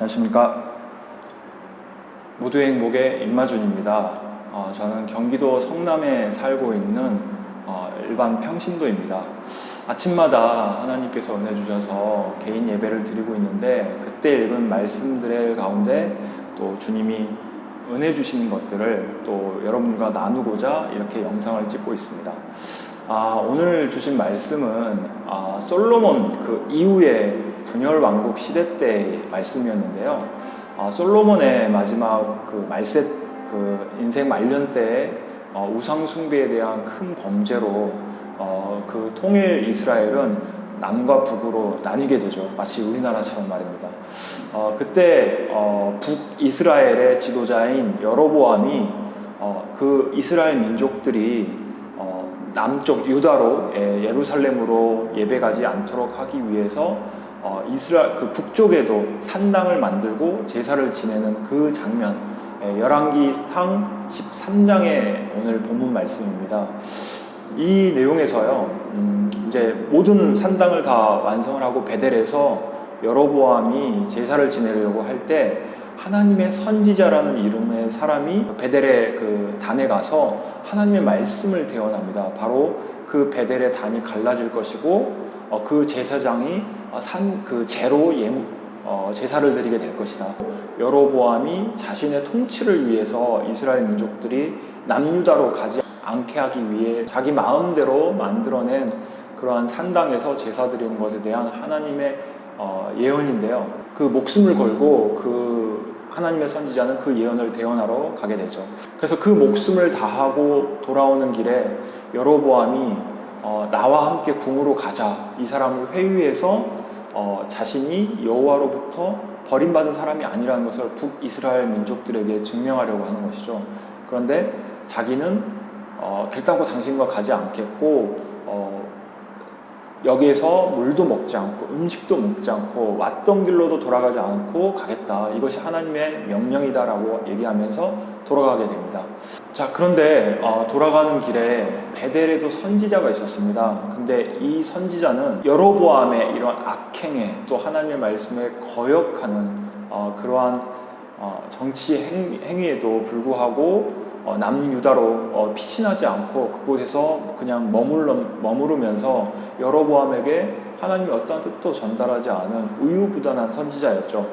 안녕하십니까. 모두의 행복의 임마준입니다. 저는 경기도 성남에 살고 있는 일반 평신도입니다. 아침마다 하나님께서 은혜 주셔서 개인 예배를 드리고 있는데, 그때 읽은 말씀들 가운데 또 주님이 은혜 주시는 것들을 또 여러분과 나누고자 이렇게 영상을 찍고 있습니다. 오늘 주신 말씀은 솔로몬 그 이후의 분열 왕국 시대 때 말씀이었는데요. 솔로몬의 마지막 그 말세 그 인생 말년 때에 우상 숭배에 대한 큰 범죄로 그 통일 이스라엘은 남과 북으로 나뉘게 되죠. 마치 우리나라처럼 말입니다. 그때 북이스라엘의 지도자인 여로보암이 그 이스라엘 민족들이 남쪽 유다로 예루살렘으로 예배가지 않도록 하기 위해서 이스라엘 그 북쪽에도 산당을 만들고 제사를 지내는 그 장면, 열왕기상 13장의 오늘 본문 말씀입니다. 이 내용에서요, 이제 모든 산당을 다 완성을 하고 베델에서 여로보암이 제사를 지내려고 할 때 하나님의 선지자라는 이름의 사람이 베델의 그 단에 가서 하나님의 말씀을 대언합니다. 바로 그 베델의 단이 갈라질 것이고 그 제사장이 그 재로 제사를 드리게 될 것이다. 여로보암이 자신의 통치를 위해서 이스라엘 민족들이 남유다로 가지 않게 하기 위해 자기 마음대로 만들어낸 그러한 산당에서 제사 드리는 것에 대한 하나님의 예언인데요. 그 목숨을 걸고 그 하나님의 선지자는 그 예언을 대언하러 가게 되죠. 그래서 그 목숨을 다하고 돌아오는 길에 여로보암이 나와 함께 궁으로 가자, 이 사람을 회유해서 자신이 여호와로부터 버림받은 사람이 아니라는 것을 북이스라엘 민족들에게 증명하려고 하는 것이죠. 그런데 자기는 결단코 당신과 가지 않겠고 여기에서 물도 먹지 않고 음식도 먹지 않고 왔던 길로도 돌아가지 않고 가겠다. 이것이 하나님의 명령이다라고 얘기하면서 돌아가게 됩니다. 자, 그런데 돌아가는 길에 베델에도 선지자가 있었습니다. 근데 이 선지자는 여로보암의 이러한 악행에 또 하나님의 말씀에 거역하는 그러한 정치 행위에도 불구하고 남유다로 피신하지 않고 그곳에서 그냥 머무르면서 여로보암에게 하나님의 어떠한 뜻도 전달하지 않은 우유부단한 선지자였죠.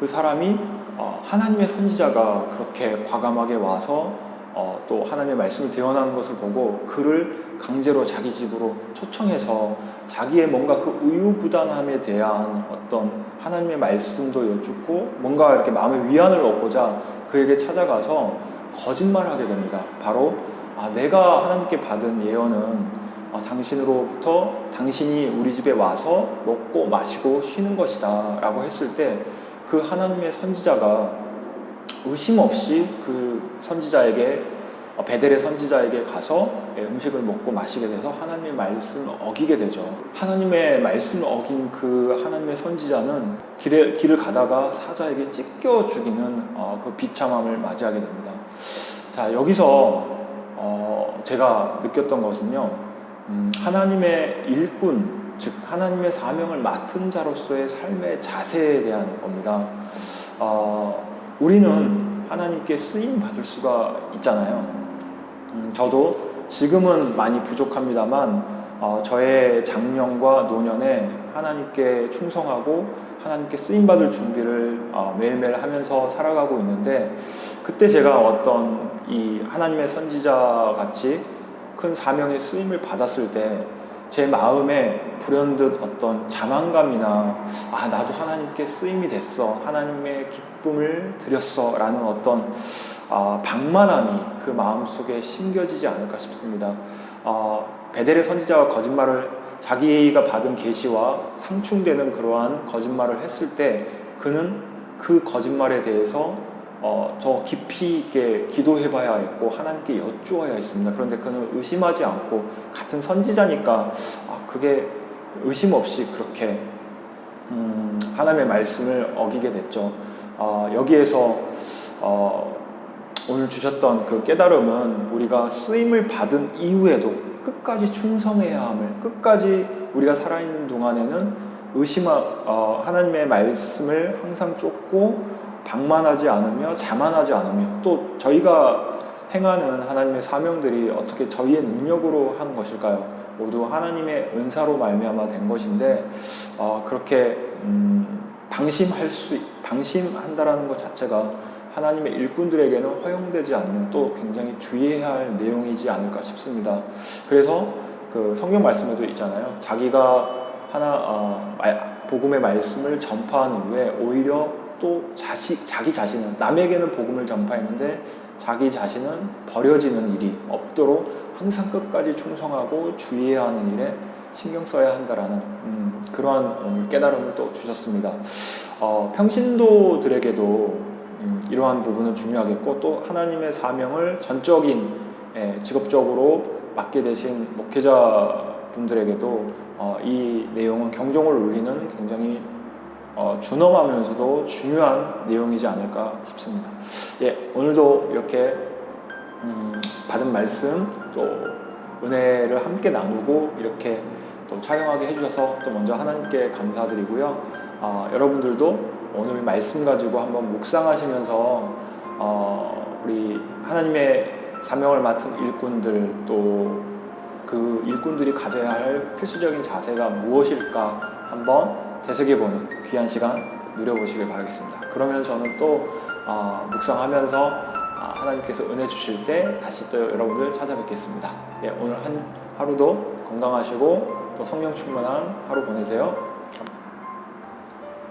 그 사람이 하나님의 선지자가 그렇게 과감하게 와서 또 하나님의 말씀을 대언하는 것을 보고 그를 강제로 자기 집으로 초청해서 자기의 뭔가 그 우유부단함에 대한 어떤 하나님의 말씀도 여쭙고 뭔가 이렇게 마음의 위안을 얻고자 그에게 찾아가서 거짓말을 하게 됩니다. 바로 내가 하나님께 받은 예언은 당신으로부터 당신이 우리 집에 와서 먹고 마시고 쉬는 것이다 라고 했을 때 그 하나님의 선지자가 의심 없이 그 선지자에게 베델의 선지자에게 가서 음식을 먹고 마시게 돼서 하나님의 말씀을 어기게 되죠. 하나님의 말씀을 어긴 그 하나님의 선지자는 길을 가다가 사자에게 찢겨 죽이는 그 비참함을 맞이하게 됩니다. 자, 여기서 제가 느꼈던 것은요, 하나님의 일꾼, 즉 하나님의 사명을 맡은 자로서의 삶의 자세에 대한 겁니다. 우리는 하나님께 쓰임 받을 수가 있잖아요. 저도 지금은 많이 부족합니다만 저의 장년과 노년에 하나님께 충성하고 하나님께 쓰임받을 준비를 매일매일 하면서 살아가고 있는데, 그때 제가 어떤 이 하나님의 선지자 같이 큰 사명의 쓰임을 받았을 때 제 마음에 불현듯 어떤 자만감이나 나도 하나님께 쓰임이 됐어, 하나님의 기쁨을 드렸어 라는 어떤 방만함이 그 마음속에 심겨지지 않을까 싶습니다. 베델의 선지자가 거짓말을 자기가 받은 계시와 상충되는 그러한 거짓말을 했을 때 그는 그 거짓말에 대해서 더 깊이 있게 기도해봐야 했고 하나님께 여쭈어야 했습니다. 그런데 그는 의심하지 않고 같은 선지자니까 그게 의심 없이 그렇게 하나님의 말씀을 어기게 됐죠. 여기에서 오늘 주셨던 그 깨달음은 우리가 쓰임을 받은 이후에도 끝까지 충성해야 함을, 끝까지 우리가 살아있는 동안에는 하나님의 말씀을 항상 쫓고 방만하지 않으며 자만하지 않으며 또 저희가 행하는 하나님의 사명들이 어떻게 저희의 능력으로 한 것일까요? 모두 하나님의 은사로 말미암아 된 것인데 그렇게 방심한다라는 것 자체가 하나님의 일꾼들에게는 허용되지 않는 또 굉장히 주의해야 할 내용이지 않을까 싶습니다. 그래서 그 성경 말씀에도 있잖아요. 자기가 복음의 말씀을 전파한 이후에 오히려 또 자기 자신은 남에게는 복음을 전파했는데 자기 자신은 버려지는 일이 없도록 항상 끝까지 충성하고 주의해야 하는 일에 신경 써야 한다라는 그러한 오늘 깨달음을 또 주셨습니다. 평신도들에게도 이러한 부분은 중요하겠고 또 하나님의 사명을 전적인 직업적으로 맡게 되신 목회자분들에게도 이 내용은 경종을 울리는 굉장히 준엄하면서도 중요한 내용이지 않을까 싶습니다. 오늘도 이렇게 받은 말씀 또 은혜를 함께 나누고 이렇게 또 촬영하게 해주셔서 또 먼저 하나님께 감사드리고요. 여러분들도 오늘 말씀 가지고 한번 묵상하시면서 우리 하나님의 사명을 맡은 일꾼들 또 그 일꾼들이 가져야 할 필수적인 자세가 무엇일까 한번 되새겨보는 귀한 시간 누려보시길 바라겠습니다. 그러면 저는 또 묵상하면서 하나님께서 은혜 주실 때 다시 또 여러분들 찾아뵙겠습니다. 오늘 하루도 건강하시고 또 성령 충만한 하루 보내세요.